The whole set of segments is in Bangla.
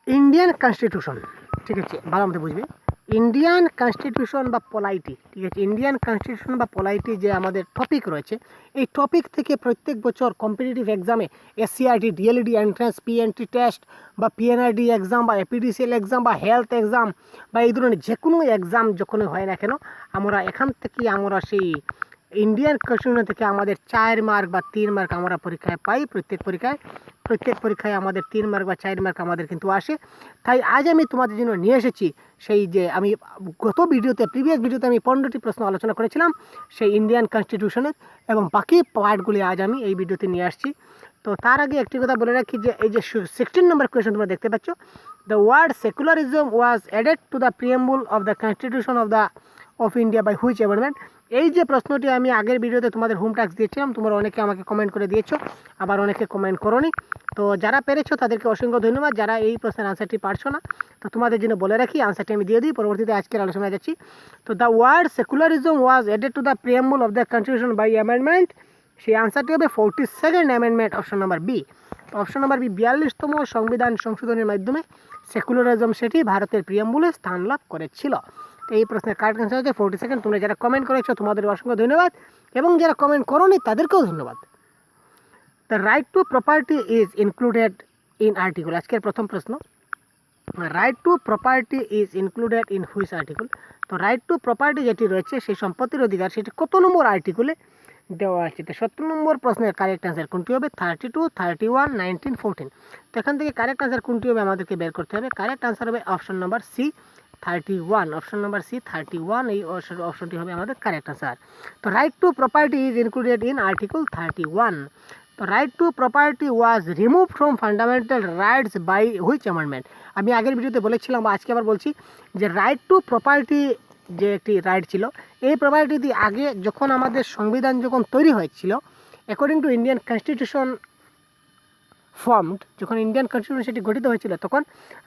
ইন্ডিয়ান কনস্টিটিউশন, ঠিক আছে, ভালো মতো বুঝবে। ইন্ডিয়ান কনস্টিটিউশন বা পলাইটি, ঠিক আছে, ইন্ডিয়ান কনস্টিটিউশন বা পলাইটি যে আমাদের টপিক রয়েছে, এই টপিক থেকে প্রত্যেক বছর কম্পিটিটিভ এক্সামে এসসিআরটি, ডিএলইডি এন্ট্রান্স, পিএনটি টেস্ট বা পিএনআরডি এক্সাম বা এপিডিসিএল এক্সাম বা হেলথ এক্সাম বা এই ধরনের যে কোনো এক্সাম যখন হয় না কেন, আমরা এখান থেকে আমরা সেই ইন্ডিয়ান কনস্টিটিউশন থেকে আমাদের 4 মার্ক বা 3 মার্ক আমরা পরীক্ষায় পাই। প্রত্যেক পরীক্ষায় আমাদের 3 মার্ক বা 4 মার্ক আমাদের কিন্তু আসে। তাই আজ আমি তোমাদের জন্য নিয়ে এসেছি সেই যে আমি গত প্রিভিয়াস ভিডিওতে আমি 15টি প্রশ্ন আলোচনা করেছিলাম সেই ইন্ডিয়ান কনস্টিটিউশনের, এবং বাকি পার্টগুলি আজ আমি এই ভিডিওতে নিয়ে আসছি। তো তার আগে একটি কথা বলে রাখি যে এই যে 16 নম্বর কোয়েশ্চেন তোমরা দেখতে পাচ্ছ, the word secularism was added to the preamble of the constitution of India by which amendment. এই যে প্রশ্নটি আমি আগের ভিডিওতে তোমাদের হোম টাস্ক দিয়েছিলাম, তোমরা অনেকে আমাকে কমেন্ট করে দিয়েছো, আবার অনেকে কমেন্ট করোনি। তো যারা পেরেছো তাদেরকে অসংখ্য ধন্যবাদ। যারা এই প্রশ্নের আনসারটি পারছো না, তো তোমাদের জন্য বলে রাখি আনসারটি আমি দিয়ে দিই, পরবর্তীতে আজকের আলোচনায় যাচ্ছি। তো the word secularism was added to the preamble of the constitution by amendment, সেই আনসারটি হবে 42nd amendment, option number B. Option number B 42তম সংবিধান সংশোধনের মাধ্যমে সেকুলারিজম সেটি ভারতের প্রিএম্বলে স্থান লাভ করেছিল। তো এই প্রশ্নের কারেক্ট অ্যান্সার হচ্ছে 42nd। তোমরা যারা কমেন্ট করেছো তোমাদের অসংখ্য ধন্যবাদ, এবং যারা কমেন্ট করোনি তাদেরকেও ধন্যবাদ। The right to property is included in article, আজকের প্রথম প্রশ্ন, right to property is included in which article. তো রাইট টু প্রপার্টি যেটি রয়েছে সেই সম্পত্তির অধিকার, সেটি কত নম্বর আর্টিকেলে দেওয়া আছে? তো 17 নম্বর প্রশ্নের কারেক্ট অ্যান্সার কোনটি হবে? 32, 31, 19, 14। তো এখান থেকে কারেক্ট অ্যান্সার কোনটি হবে আমাদেরকে বের করতে হবে। কারেক্ট অ্যান্সার হবে option number C 31, option number C 31, এই অপশনটি হবে আমাদের কারেক্ট অ্যান্সার। তো right to property is included in article 31। তো right to property was remove from fundamental rights by which amendment. আমি আগের ভিডিওতে বলেছিলাম বা আজকে আবার বলছি যে রাইট টু প্রপার্টি যে একটি রাইট ছিল, এই প্রপার্টি আগে যখন আমাদের সংবিধান যখন তৈরি হয়েছিল, according to Indian constitution formed, যখন ইন্ডিয়ান কনস্টিটিউশন সেটি গঠিত হয়েছিল তখন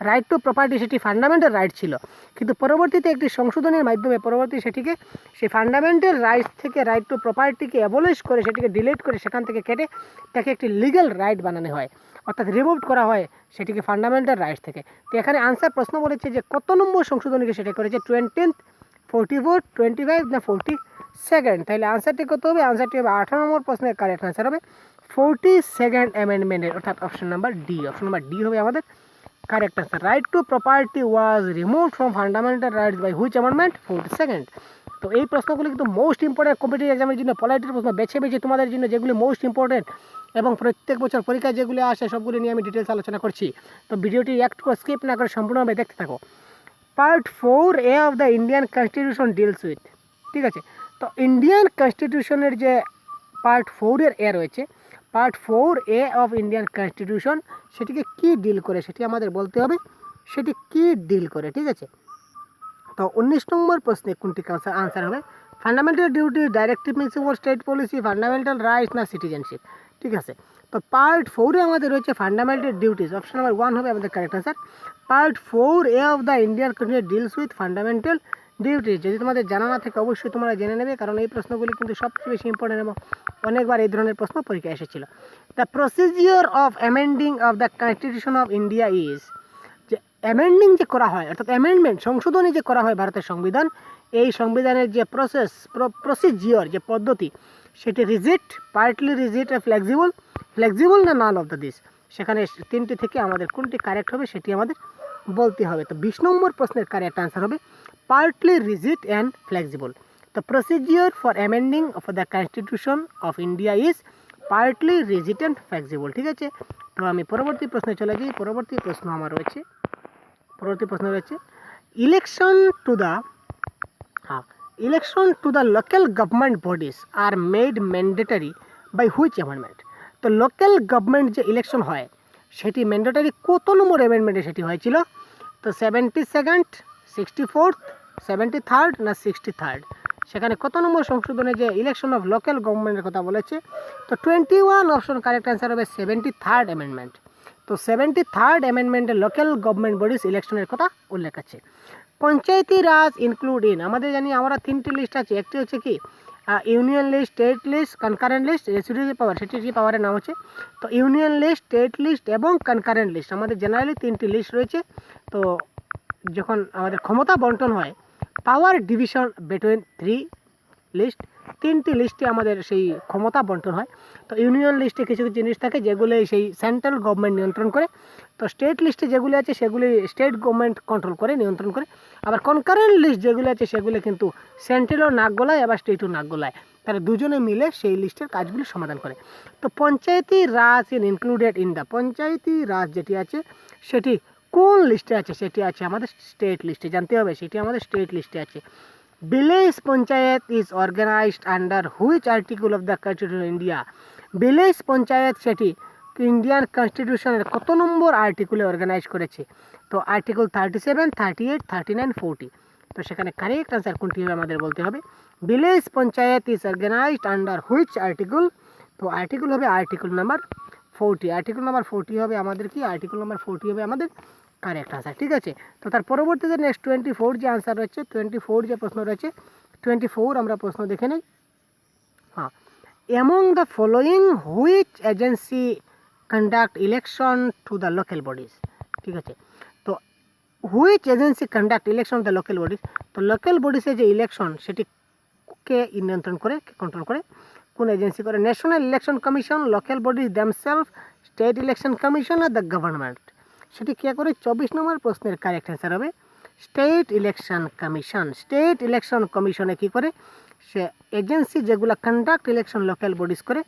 রাইট টু প্রপার্টি সেটি ফান্ডামেন্টাল রাইট ছিল। কিন্তু পরবর্তীতে একটি সংশোধনের মাধ্যমে সেটিকে সেই ফান্ডামেন্টাল রাইটস থেকে রাইট টু প্রপার্টিকে অ্যাবলিশ করে, সেটিকে ডিলিট করে, সেখান থেকে কেটে তাকে একটি লিগ্যাল রাইট বানানো হয়, অর্থাৎ রিমুভ করা হয় সেটিকে ফান্ডামেন্টাল রাইটস থেকে। তো এখানে আনসার প্রশ্ন বলেছে যে কত নম্বর সংশোধনীকে সেটা করেছে, 20th, 44, 25 না 42nd। তাহলে আনসারটি কত হবে? আনসারটি হবে 18 নম্বর প্রশ্নের কারেক্ট আনসার হবে 42nd অ্যামেন্ডমেন্টের, অর্থাৎ option number D. Option number D হবে আমাদের correct answer. Right to property was removed from fundamental rights by which amendment? 42nd। তো এই প্রশ্নগুলি কিন্তু মোস্ট ইম্পর্টেন্ট কম্পিটিটিভ এক্সামের জন্য, পলাইটির প্রশ্ন বেছে বেছে তোমাদের জন্য যেগুলি মোস্ট ইম্পর্টেন্ট এবং প্রত্যেক বছর পরীক্ষায় যেগুলি আসে সবগুলি নিয়ে আমি ডিটেলস আলোচনা করছি। তো ভিডিওটি একটু স্কিপ না করে সম্পূর্ণভাবে দেখতে থাকো। Part 4A of the Indian constitution deals with, ঠিক আছে। তো ইন্ডিয়ান কনস্টিটিউশনের যে পার্ট 4-এর এ রয়েছে, part 4A of Indian constitution সেটিকে কি ডিল করে সেটি আমাদের বলতে হবে, সেটি কি ডিল করে, ঠিক আছে। তো 19 নম্বর প্রশ্নে কোনটি আনসার হবে? Fundamental duty, directive principle, state policy, fundamental rights না সিটিজেনশিপ, ঠিক আছে। তো পার্ট 4-এ আমাদের রয়েছে ফান্ডামেন্টাল ডিউটিস, অপশন নাম্বার 1 হবে আমাদের correct answer. Part 4A of the Indian constitution deals with fundamental duties. যদি তোমাদের জানা না থাকে অবশ্যই তোমরা জেনে নেবে, কারণ এই প্রশ্নগুলি কিন্তু সবচেয়ে বেশি ইম্পর্টেন্ট এবং অনেকবার এই ধরনের প্রশ্ন পরীক্ষা এসেছিল। The procedure of amending of the constitution of India is, যে অ্যামেন্ডিং যে করা হয়, অর্থাৎ অ্যামেন্ডমেন্ট সংশোধনী যে করা হয় ভারতের সংবিধান, এই সংবিধানের যে প্রসিজিওর যে পদ্ধতি, সেটি রিজিড, পার্টলি রিজিড, ফ্লেক্সিবল না নান অফ দ্য দিস। সেখানে 3টি থেকে আমাদের কোনটি কারেক্ট হবে সেটি আমাদের বলতে হবে। তো 20 নম্বর প্রশ্নের কারেক্ট আনসার হবে পার্টলি রিজিড অ্যান্ড ফ্লেক্সিবল। তো procedure for amending of the constitution of India is partly rigid and flexible, ঠিক আছে। তো আমি পরবর্তী প্রশ্নে চলে যাই। পরবর্তী প্রশ্ন রয়েছে election to the local government bodies are made mandatory by which amendment. তো লোকাল গভর্নমেন্ট যে ইলেকশন হয় সেটি ম্যান্ডেটরি কত নম্বর অ্যামেন্ডমেন্টে সেটি হয়েছিল? তো 72nd, 64th, 73rd না 63rd। সেখানে কত নম্বর সংশোধনে যে ইলেকশন অফ লোকাল গভর্নমেন্টের কথা বলেছে? তো 21 অপশন কারেক্ট অ্যান্সার হবে 73rd অ্যামেন্ডমেন্ট। তো 73rd অ্যামেন্ডমেন্টে লোকাল গভর্নমেন্ট বডিজ ইলেকশনের কথা উল্লেখ আছে। পঞ্চায়েতি রাজ ইনক্লুড ইন, আমাদের জানি আমরা 3টি লিস্ট আছে, একটি হচ্ছে কি union list, state list, concurrent list, residuary power, সেটি পাওয়ারের নাম হচ্ছে। তো ইউনিয়ন লিস্ট, স্টেট লিস্ট এবং কনকারেন্ট লিস্ট, আমাদের জেনারেলি 3টি লিস্ট রয়েছে। তো যখন আমাদের ক্ষমতা বন্টন হয়, পাওয়ার ডিভিশন বিটুইন 3 লিস্ট, 3টি লিস্টে আমাদের সেই ক্ষমতা বন্টন হয়। তো ইউনিয়ন লিস্টে কিছু কিছু জিনিস থাকে যেগুলো সেই সেন্ট্রাল গভর্নমেন্ট নিয়ন্ত্রণ করে। তো স্টেট লিস্টে যেগুলি আছে সেগুলি স্টেট গভর্নমেন্ট কন্ট্রোল করে, নিয়ন্ত্রণ করে। আবার কনকারেন্ট লিস্ট যেগুলো আছে সেগুলো কিন্তু সেন্ট্রালও নাক গলায়, আবার স্টেটও নাক গলায়। তারা দুজনে মিলে সেই লিস্টের কাজগুলি সমাধান করে। তো পঞ্চায়েতি রাজ ইনক্লুডেড ইন দ্য, পঞ্চায়েতি রাজ যেটি আছে সেটি কোন লিস্টে আছে? সেটি আছে আমাদের স্টেট লিস্টে, জানতে হবে সেটি আমাদের স্টেট লিস্টে আছে। Village panchayat is organised under which article of the constitution India? Village panchayat সেটি ইন্ডিয়ান কনস্টিটিউশনের কত নম্বর আর্টিকেলে অর্গানাইজ করেছে? তো আর্টিকেল 37, 38, 39, 40। তো সেখানে কারেক্ট আনসার কোনটি হবে আমাদের বলতে হবে। Village panchayat is organised under which article? তো আর্টিকেল হবে আর্টিকেল নাম্বার 40। আর্টিকেল নাম্বার 40 হবে আমাদের কি? আর্টিকেল নাম্বার 40 হবে আমাদের কারেক্ট আনসার। ঠিক আছে, তো তার পরবর্তীতে নেক্সট 24 যে আনসার রয়েছে, 24 যে প্রশ্ন রয়েছে, 24 আমরা প্রশ্ন দেখে নেই। হ্যাঁ, among the following which agency conduct election to the local bodies? ঠিক আছে, তো which agency conduct election the local bodies? তো লোকাল বডিসে যে ইলেকশন সেটি কে নিয়ন্ত্রণ করে, কন্ট্রোল করে? কোন এজেন্সি করে? National election commission, local bodies themselves, state election commission আর দ্য গভর্নমেন্ট? সেটি কে করে? 24 নম্বর প্রশ্নের কারেক্ট অ্যান্সার হবে state election commission. State election কমিশনে কী করে? সে এজেন্সি যেগুলো কন্ডাক্ট ইলেকশন লোকাল বডিজ করে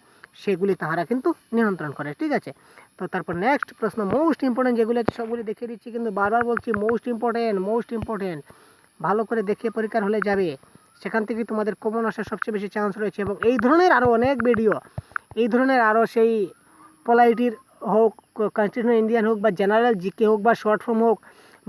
সেগুলি তাহারা কিন্তু নিয়ন্ত্রণ করে। ঠিক আছে, তো তারপর নেক্সট প্রশ্ন মোস্ট ইম্পর্টেন্ট যেগুলো আছে সবগুলি দেখিয়ে দিচ্ছি, কিন্তু বারবার বলছি মোস্ট ইম্পর্টেন্ট, ভালো করে দেখে পরীক্ষার হলে যাবে, সেখান থেকে তোমাদের কমন আসার সবচেয়ে বেশি চান্স রয়েছে। এবং এই ধরনের আরও অনেক ভিডিও, এই ধরনের আরও সেই পলাইটির হোক, কনস্টিটিউশন ইন্ডিয়ান হোক, বা জেনারেল জিকে হোক, বা শর্ট ফর্ম হোক,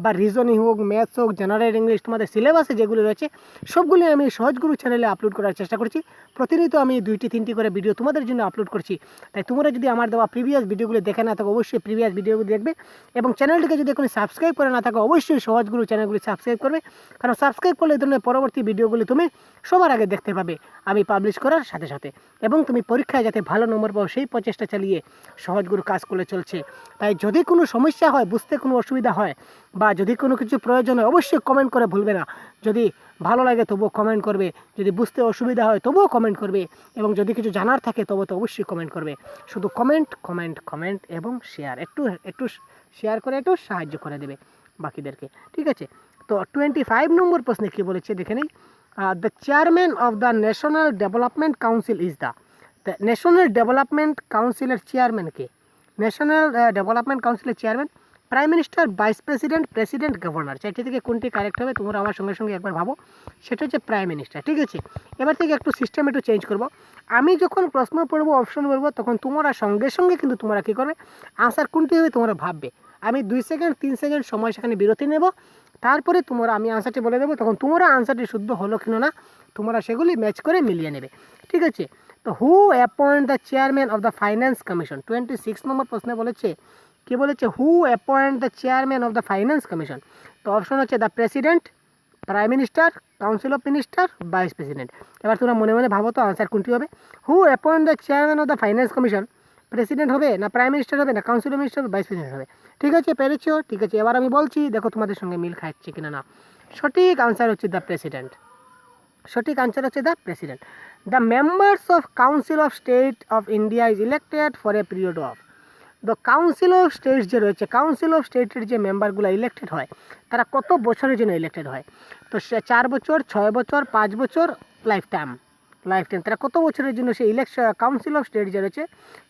বা রিজনিং হোক, ম্যাথস হোক, জেনারেল ইংলিশ, তোমাদের সিলেবাসে যেগুলো রয়েছে সবগুলি আমি সহজগুরু চ্যানেলে আপলোড করার চেষ্টা করছি। প্রতিনিয়ত আমি 2-3টি করে ভিডিও তোমাদের জন্য আপলোড করছি। তাই তোমরা যদি আমার দেওয়া প্রিভিয়াস ভিডিওগুলো দেখে না থাকো, অবশ্যই প্রিভিয়াস ভিডিওগুলো দেখবে, এবং চ্যানেলটিকে যদি এখন সাবস্ক্রাইব করে না থাকো, অবশ্যই সহজগুরু চ্যানেলগুলি সাবস্ক্রাইব করবে, কারণ সাবস্ক্রাইব করলে এই ধরনের পরবর্তী ভিডিওগুলি তুমি সবার আগে দেখতে পাবে আমি পাবলিশ করার সাথে সাথে। এবং তুমি পরীক্ষায় যাতে ভালো নম্বর পাও সেই প্রচেষ্টা চালিয়ে সহজগুরু কাজ করে চলছে। তাই যদি কোনো সমস্যা হয়, বুঝতে কোনো অসুবিধা হয়, বা যদি কোনো কিছু প্রয়োজন হয়, অবশ্যই কমেন্ট করে ভুলবে না। যদি ভালো লাগে তবুও কমেন্ট করবে, যদি বুঝতে অসুবিধা হয় তবুও কমেন্ট করবে, এবং যদি কিছু জানার থাকে তবু তো অবশ্যই কমেন্ট করবে। শুধু কমেন্ট এবং শেয়ার, একটু শেয়ার করে একটু সাহায্য করে দেবে বাকিদেরকে। ঠিক আছে, তো 25 নম্বর প্রশ্নে কী বলেছে দেখে নিই। The chairman of the national development council is the national development কাউন্সিলের চেয়ারম্যান কে? ন্যাশনাল ডেভেলপমেন্ট কাউন্সিলের chairman prime minister, vice president, president, governor. চারটি থেকে কোনটি কারেক্ট হবে তোমরা আমার সঙ্গে সঙ্গে একবার ভাবো। সেটা হচ্ছে প্রাইম মিনিস্টার। ঠিক আছে, এবার থেকে একটু সিস্টেম একটু চেঞ্জ করবো। আমি যখন প্রশ্ন পড়বো, অপশন বলবো, তখন তোমরা সঙ্গে সঙ্গে কিন্তু তোমরা কী করবে, আনসার কোনটি হবে তোমরা ভাববে। আমি 2 সেকেন্ড 3 সেকেন্ড সময় সেখানে বিরতি নেব, তারপরে তোমরা আমি আনসারটি বলে দেবো, তখন তোমরা আনসারটি শুদ্ধ হলো কিনা না তোমরা সেগুলি ম্যাচ করে মিলিয়ে নেবে। ঠিক আছে, তো who appoint the chairman of the finance commission? 26 নম্বর প্রশ্নে বলেছে, কি বলেছে? Who appoint the chairman of the finance commission? তো অপশন হচ্ছে the president, prime minister, council of minister, vice president. এবার তোমরা মনে মনে ভাবো তো আনসার কোনটি হবে। Who appoint the chairman of the finance commission? President হবে, না প্রাইম মিনিস্টার হবে, না council of minister, vice president হবে? ঠিক আছে, পেরেছো? ঠিক আছে, এবার আমি বলছি, দেখো তোমাদের সঙ্গে মিল খাচ্ছে কিনা না। সঠিক আনসার হচ্ছে দ্য প্রেসিডেন্ট। সঠিক আনসার হচ্ছে the president. The members of council of state of India is elected for a period of. The council of states যে রয়েছে, কাউন্সিল অফ স্টেটের যে মেম্বারগুলো ইলেক্টেড হয় তারা কত বছরের জন্য ইলেক্টেড হয়? তো সে 4 বছর, 6 বছর, 5 বছর, লাইফ টাইম। তারা কত বছরের জন্য সেই কাউন্সিল অফ স্টেট যে রয়েছে,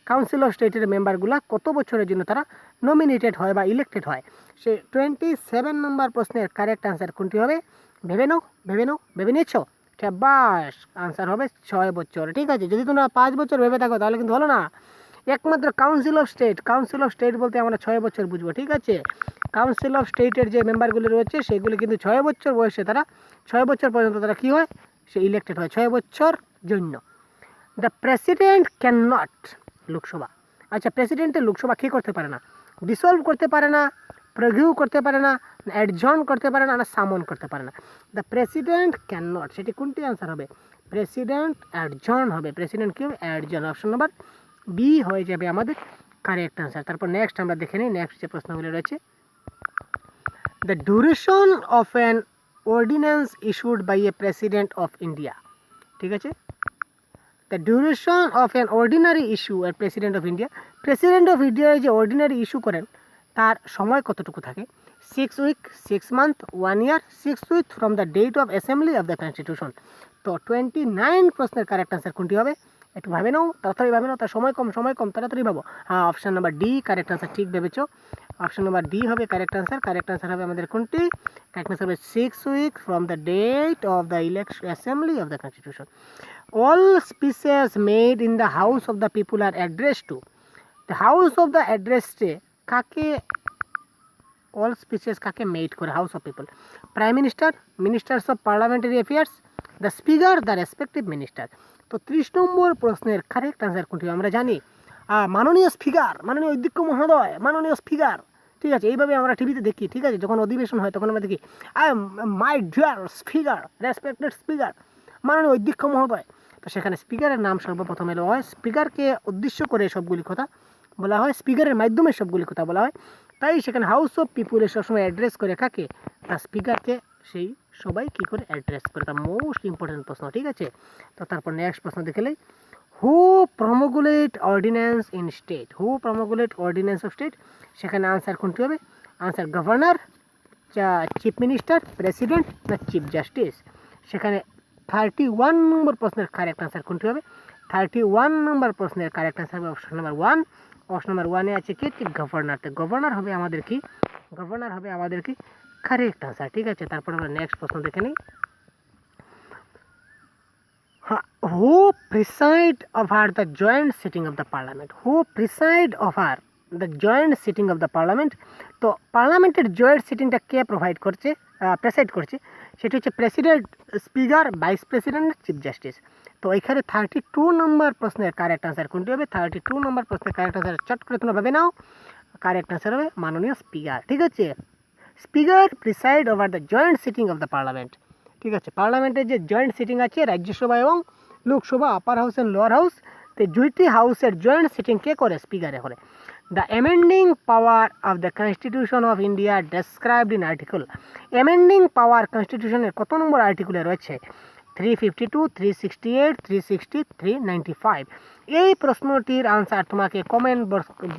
কাউন্সিল অফ স্টেটের মেম্বারগুলো কত বছরের জন্য তারা নমিনেটেড হয় বা ইলেক্টেড হয়? সে 27 নম্বর প্রশ্নের কারেক্ট আনসার কোনটি হবে? ভেবে নিয়েছো? বাস আনসার হবে 6 বছর। ঠিক আছে, যদি তোমরা 5 বছর ভেবে থাকো তাহলে কিন্তু হলো না। একমাত্র কাউন্সিল অফ স্টেট বলতে আমরা 6 বছর বুঝবো। ঠিক আছে, কাউন্সিল অফ স্টেটের যে মেম্বারগুলি রয়েছে সেগুলি কিন্তু 6 বছর বয়সে তারা 6 বছর পর্যন্ত তারা কী হয়, সে ইলেক্টেড হয় 6 বছর জন্য। The president can not, Lok Sabha. আচ্ছা, প্রেসিডেন্টের লোকসভা কী করতে পারে না? ডিসলভ করতে পারে না, প্রিভিউ করতে পারে না, অ্যাডজর্ন করতে পারে না, সামন করতে পারে না। দ্য প্রেসিডেন্ট ক্যান নট, সেটি কোনটি আনসার হবে? প্রেসিডেন্ট অ্যাডজন হবে, প্রেসিডেন্ট কি হবে, অ্যাডজন। অপশন নাম্বার বি হয়ে যাবে আমাদের কারেক্ট আনসার। তারপর নেক্সট আমরা দেখে নিই, নেক্সট যে প্রশ্নগুলো রয়েছে, the duration of an ordinance issued by a president of India. ঠিক আছে, the duration of an ordinary issue এর president of India, president of India যে অর্ডিনারি ইস্যু করেন তার সময় কতটুকু থাকে? 6 week, 6 month, 1 year, 6 week from the date of assembly of the constitution. তো 29 প্রশ্নের কারেক্ট আনসার কোনটি হবে? একটু ভাবে নাও, তাড়াতাড়ি ভাবে নাও, তার সময় কম, তাড়াতাড়ি ভাবো। হ্যাঁ, option number D correct answer, ঠিক ভেবেছো, অপশন নাম্বার ডি হবে কারেক্ট আনসার। কারেক্ট আনসার হবে আমাদের কোনটি? কারেক্ট আনসার হবে 6 week from the date of the assembly of the constitution. All speeches made in the house of the people are addressed to, the house of the addressed কাকে, all speeches কাকে মেড করে? House of people, prime minister, ministers of parliamentary affairs, the speaker, the respective minister. তো 30 নম্বর প্রশ্নের কারেক্ট আনসার কোনটি? আমরা জানি মাননীয় স্পিকার, মাননীয় অধ্যক্ষ মহোদয়, মাননীয় স্পিকার। ঠিক আছে, এইভাবে আমরা টিভিতে দেখি। ঠিক আছে, যখন অধিবেশন হয় তখন আমরা দেখি my dear speaker, respected speaker, মাননীয় অধ্যক্ষ মহোদয়। তো সেখানে স্পিকারের নাম সর্বপ্রথম এলো হয়, স্পিকারকে উদ্দেশ্য করে সবগুলি কথা বলা হয়, স্পিকারের মাধ্যমে সবগুলি কথা বলা হয়। তাই সেখানে হাউস অফ পিপুলে সবসময় অ্যাড্রেস করে কাকে? তার স্পিকারকে, সেই সবাই কী করে অ্যাড্রেস করে, তার মোস্ট ইম্পর্টেন্ট প্রশ্ন। ঠিক আছে, তো তারপর নেক্সট প্রশ্ন দেখলেই, who promulgate ordinance in state, who promulgate ordinance of state, সেখানে আনসার কোনটি হবে? Answer governor, chief minister, president না চিফ জাস্টিস। সেখানে 31 নম্বর প্রশ্নের কারেক্ট আনসার কোনটি হবে? 31 নম্বর প্রশ্নের কারেক্ট আনসার হবে অপশন নাম্বার 1। অপশন নাম্বার 1-এ আছে কি? গভর্নর। তো গভর্নর হবে আমাদের কি? গভর্নর হবে আমাদের কি কারেক্ট আনসার। ঠিক আছে, তারপর আমরা নেক্সট প্রশ্ন দেখে নিই। Who preside over the joint sitting of the parliament, who preside over the joint sitting of the parliament. তো পার্লামেন্টের জয়েন্ট সিটিংটা কে প্রোভাইড করছে, প্রেসাইড করছে? সেটি হচ্ছে president, speaker, vice president, chief justice. তো এখানে 32 নম্বর প্রশ্নের কারেক্ট আনসার কোনটি হবে? 32 নম্বর প্রশ্নের কারেক্ট আনসার চট করে তোমরা ভেবে নাও, কারেক্ট আনসার হবে মাননীয় স্পিকার। ঠিক আছে, speaker preside over the joint sitting of the parliament. ঠিক আছে, পার্লামেন্টের যে জয়েন্ট সিটিং আছে রাজ্যসভা এবং Lok Sabha, upper house and lower house, তো দুইটি হাউসের জয়েন্ট সিটিং কে করে? স্পিকারে করে। The amending power of the constitution of India described in article, amending power কনস্টিটিউশনের কত নম্বর আর্টিকেলে রয়েছে? 352, 368, 360, 395। এই প্রশ্নটির আনসার তোমাকে কমেন্ট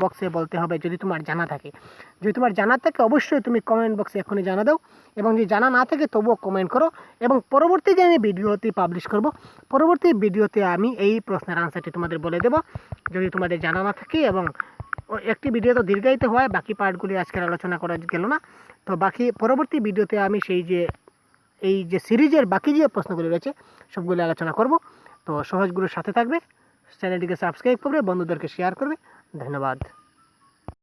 বক্সে বলতে হবে যদি তোমার জানা থাকে। যদি তোমার জানা থাকে অবশ্যই তুমি কমেন্ট বক্সে এখনই জানা দাও, এবং যদি জানা না থাকে তবুও কমেন্ট করো, এবং পরবর্তী যে আমি ভিডিওটি পাবলিশ করব, পরবর্তী ভিডিওতে আমি এই প্রশ্নের আনসারটি তোমাদের বলে দেব যদি তোমাদের জানা না থাকে। এবং একটি ভিডিও তো দীর্ঘায়িত হয়, বাকি পার্টগুলি আজকের আলোচনা করা গেল না। তো বাকি পরবর্তী ভিডিওতে আমি এই যে সিরিজের বাকি যে প্রশ্নগুলি রয়েছে সবগুলো আলোচনা করব। তো সহজগুলোর সাথে থাকবে, চ্যানেলটিকে সাবস্ক্রাইব করবে, বন্ধুদেরকে শেয়ার করবে। ধন্যবাদ।